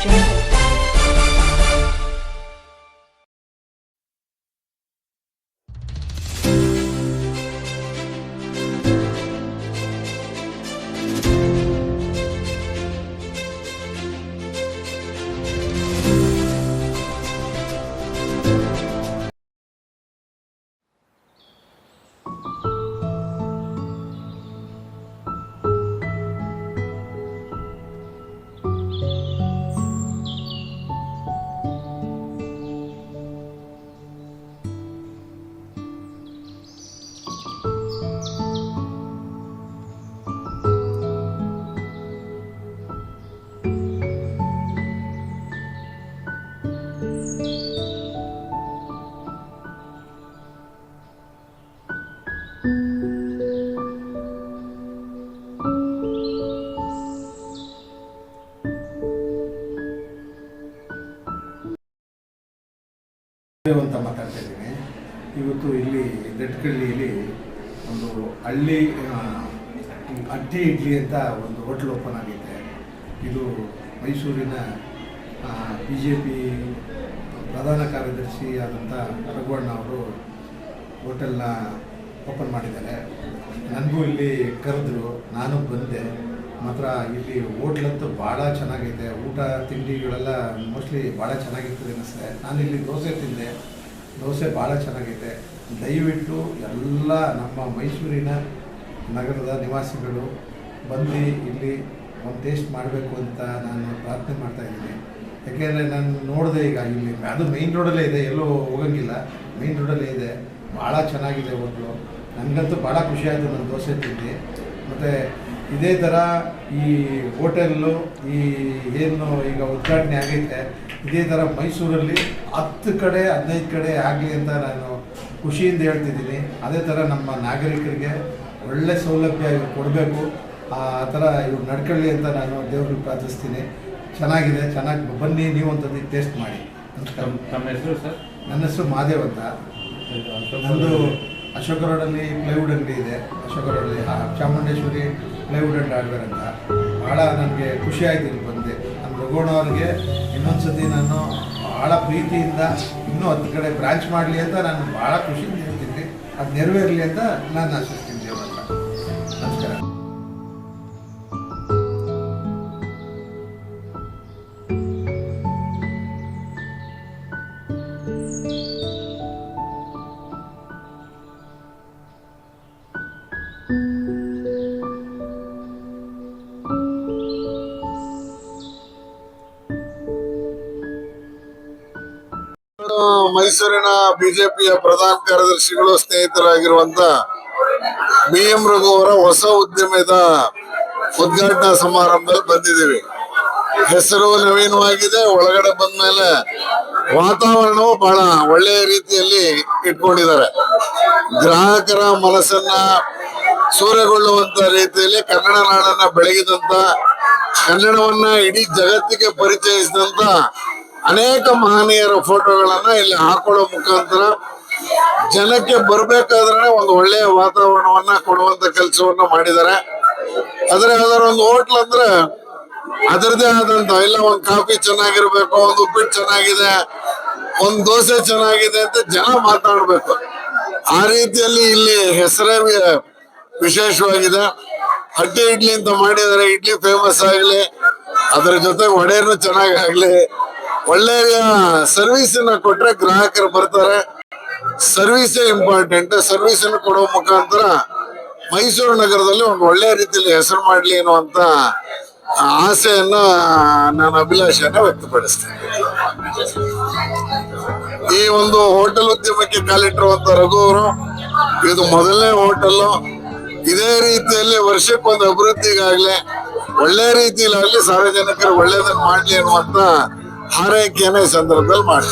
Jungle. ಅಂತ ಮಾತಾಡ್ತಾ ಇದ್ದೀನಿ. ಇವತ್ತು ಇಲ್ಲಿ ದಟ್ಕಳ್ಳಿಯಲ್ಲಿ ಒಂದು ಹಳ್ಳಿ ಅಟ್ಟಿ ಇಡ್ಲಿ ಅಂತ ಒಂದು ಹೋಟ್ಲ್ ಓಪನ್ ಆಗಿದೆ. ಇದು ಮೈಸೂರಿನ BJP ಪ್ರಧಾನ ಕಾರ್ಯದರ್ಶಿ ಆದಂಥ ರಘುವಣ್ಣ ಅವರು ಹೋಟೆಲ್ನ ಓಪನ್ ಮಾಡಿದ್ದಾರೆ. ನನಗೂ ಇಲ್ಲಿ ಕರೆದ್ರು, ನಾನು ಬಂದೆ. ಮಾತ್ರ ಇಲ್ಲಿ ಹೋಟ್ಲಂತೂ ಭಾಳ ಚೆನ್ನಾಗೈತೆ. ಊಟ ತಿಂಡಿಗಳೆಲ್ಲ ಮೋಸ್ಟ್ಲಿ ಭಾಳ ಚೆನ್ನಾಗಿರ್ತದೆ ಅನ್ನಿಸ್ತದೆ. ನಾನು ಇಲ್ಲಿ ದೋಸೆ ತಿಂದೆ, ದೋಸೆ ಭಾಳ ಚೆನ್ನಾಗೈತೆ. ದಯವಿಟ್ಟು ಎಲ್ಲ ನಮ್ಮ ಮೈಸೂರಿನ ನಗರದ ನಿವಾಸಿಗಳು ಬಂದು ಇಲ್ಲಿ ಒಂದು ಟೇಸ್ಟ್ ಮಾಡಬೇಕು ಅಂತ ನಾನು ಪ್ರಾರ್ಥನೆ ಮಾಡ್ತಾಯಿದ್ದೀನಿ. ಯಾಕೆಂದರೆ ನಾನು ನೋಡಿದೆ, ಈಗ ಇಲ್ಲಿ ಅದು ಮೈನ್ ರೋಡಲ್ಲೇ ಇದೆ, ಎಲ್ಲೂ ಹೋಗೋಂಗಿಲ್ಲ, ಮೈನ್ ರೋಡಲ್ಲೇ ಇದೆ. ಭಾಳ ಚೆನ್ನಾಗಿದೆ ಹೋಟ್ಲು. ನನಗಂತೂ ಭಾಳ ಖುಷಿಯಾಯಿತು ನಾನು ದೋಸೆ ತಿಂದು. ಮತ್ತು ಇದೇ ಥರ ಈ ಹೋಟೆಲ್ಲು ಏನು ಈಗ ಉದ್ಘಾಟನೆ ಆಗೈತೆ, ಇದೇ ಥರ ಮೈಸೂರಲ್ಲಿ 10 ಕಡೆ 15 ಕಡೆ ಆಗಲಿ ಅಂತ ನಾನು ಖುಷಿಯಿಂದ ಹೇಳ್ತಿದ್ದೀನಿ. ಅದೇ ಥರ ನಮ್ಮ ನಾಗರಿಕರಿಗೆ ಒಳ್ಳೆ ಸೌಲಭ್ಯ ಇವ್ರು ಕೊಡಬೇಕು. ಆ ಥರ ಇವ್ರು ನಡ್ಕೊಳ್ಳಿ ಅಂತ ನಾನು ದೇವ್ರಿಗೆ ಪ್ರಾರ್ಥಿಸ್ತೀನಿ. ಚೆನ್ನಾಗಿದೆ, ಚೆನ್ನಾಗಿ ಬನ್ನಿ, ನೀವು ಅಂತದ್ದು ಟೇಸ್ಟ್ ಮಾಡಿ. ನಮ್ಮ ಹೆಸರು ಸರ್? ನನ್ನ ಹೆಸರು ಮಹಾದೇವ್ ಅಂತ. ನಂದು ಅಶೋಕ ರೋಡಲ್ಲಿ ಪ್ಲೈವುಡ್ ಅಂಗಡಿ ಇದೆ. ಅಶೋಕ ರೋಡಲ್ಲಿ ಚಾಮುಂಡೇಶ್ವರಿ ಪ್ಲೈವುಡ್ ಆ್ಯಂಡ್ ಹಾರ್ಡ್ವೇರ್ ಅಂತ. ಭಾಳ ನನಗೆ ಖುಷಿ ಆಯಿತು ಇಲ್ಲಿ ಬಂದೆ. ನಮ್ಮ ರಘುವಣ್ಣ ಅವ್ರಿಗೆ ಇನ್ನೊಂದು ಸತಿ ನಾನು ಭಾಳ ಪ್ರೀತಿಯಿಂದ ಇನ್ನೂ 10 ಕಡೆ ಬ್ರಾಂಚ್ ಮಾಡಲಿ ಅಂತ ನಾನು ಭಾಳ ಖುಷಿಯಿಂದ ಹೇಳ್ತೀನಿ. ಅದು ನೆರವೇರಲಿ ಅಂತ ನಾನು ಆಶಿಸ್ತೀನಿ ದೇವರನ್ನ. ನಮಸ್ಕಾರ. ಮೈಸೂರಿನ ಬಿಜೆಪಿಯ ಪ್ರಧಾನ ಕಾರ್ಯದರ್ಶಿಗಳು ಸ್ನೇಹಿತರಾಗಿರುವಂತ BM ರಘು ಅವರ ಹೊಸ ಉದ್ಯಮದ ಉದ್ಘಾಟನಾ ಸಮಾರಂಭದಲ್ಲಿ ಬಂದಿದ್ದೀವಿ. ಹೆಸರು ನವೀನವಾಗಿದೆ. ಒಳಗಡೆ ಬಂದ ಮೇಲೆ ವಾತಾವರಣವು ಬಹಳ ಒಳ್ಳೆಯ ರೀತಿಯಲ್ಲಿ ಇಟ್ಕೊಂಡಿದ್ದಾರೆ. ಗ್ರಾಹಕರ ಮನಸ್ಸನ್ನ ಸೂರೆಗೊಳ್ಳುವಂತ ರೀತಿಯಲ್ಲಿ ಕನ್ನಡ ನಾಡನ್ನ ಬೆಳಗಿದಂತ, ಕನ್ನಡವನ್ನ ಇಡೀ ಜಗತ್ತಿಗೆ ಪರಿಚಯಿಸಿದಂತ ಅನೇಕ ಮಹನೀಯರ ಫೋಟೋಗಳನ್ನ ಇಲ್ಲಿ ಹಾಕೊಳ್ಳೋ ಮುಖಾಂತರ ಜನಕ್ಕೆ ಬರ್ಬೇಕಾದ್ರೆ ಒಂದು ಒಳ್ಳೆಯ ವಾತಾವರಣವನ್ನ ಕೊಡುವಂತ ಕೆಲಸವನ್ನ ಮಾಡಿದ್ದಾರೆ. ಆದ್ರೆ ಅದರ ಒಂದು ಹೋಟ್ಲ್ ಅಂದ್ರೆ ಅದರದೇ ಆದಂತ ಇಲ್ಲ, ಒಂದು ಕಾಫಿ ಚೆನ್ನಾಗಿರ್ಬೇಕು, ಒಂದು ಉಪ್ಪಿಟ್ಟು ಚೆನ್ನಾಗಿದೆ, ಒಂದು ದೋಸೆ ಚೆನ್ನಾಗಿದೆ ಅಂತ ಜನ ಮಾತಾಡ್ಬೇಕು. ಆ ರೀತಿಯಲ್ಲಿ ಇಲ್ಲಿ ಹೆಸರೇ ವಿಶೇಷವಾಗಿದೆ. ಹಟ್ಟಿ ಇಡ್ಲಿ ಅಂತ ಮಾಡಿದರೆ ಇಡ್ಲಿ ಫೇಮಸ್ ಆಗಲಿ, ಅದರ ಜೊತೆ ವಡೆನೂ ಚೆನ್ನಾಗಿ ಆಗ್ಲಿ, ಒಳ್ಳೆಯ ಸರ್ವಿಸನ್ನ ಕೊಟ್ರೆ ಗ್ರಾಹಕರು ಬರ್ತಾರೆ. ಸರ್ವಿಸೇ ಇಂಪಾರ್ಟೆಂಟ್. ಸರ್ವಿಸ್ ಅನ್ನು ಕೊಡುವ ಮುಖಾಂತರ ಮೈಸೂರು ನಗರದಲ್ಲಿ ಒಂದು ಒಳ್ಳೆಯ ರೀತಿಯಲ್ಲಿ ಹೆಸರು ಮಾಡಲಿ ಅನ್ನುವಂತ ಆಸೆಯನ್ನ, ನಾನು ಅಭಿಲಾಷೆಯನ್ನ ವ್ಯಕ್ತಪಡಿಸ್ತೇನೆ. ಈ ಒಂದು ಹೋಟೆಲ್ ಉದ್ಯಮಕ್ಕೆ ಕಾಲಿಟ್ಟಿರುವಂತ ರಘು ಅವರು ಇದು ಮೊದಲನೇ ಹೋಟೆಲ್. ಇದೇ ರೀತಿಯಲ್ಲಿ ವರ್ಷಕ್ಕೊಂದು ಅಭಿವೃದ್ಧಿಗಾಗ್ಲಿ, ಒಳ್ಳೆ ರೀತಿಯಲ್ಲಿ ಸಾರ್ವಜನಿಕರು ಒಳ್ಳೆಯದನ್ನು ಮಾಡ್ಲಿ ಅನ್ನುವಂತ ಹಾರೈಕೆಯನ್ನ ಈ ಸಂದರ್ಭದಲ್ಲಿ ಮಾಡಿ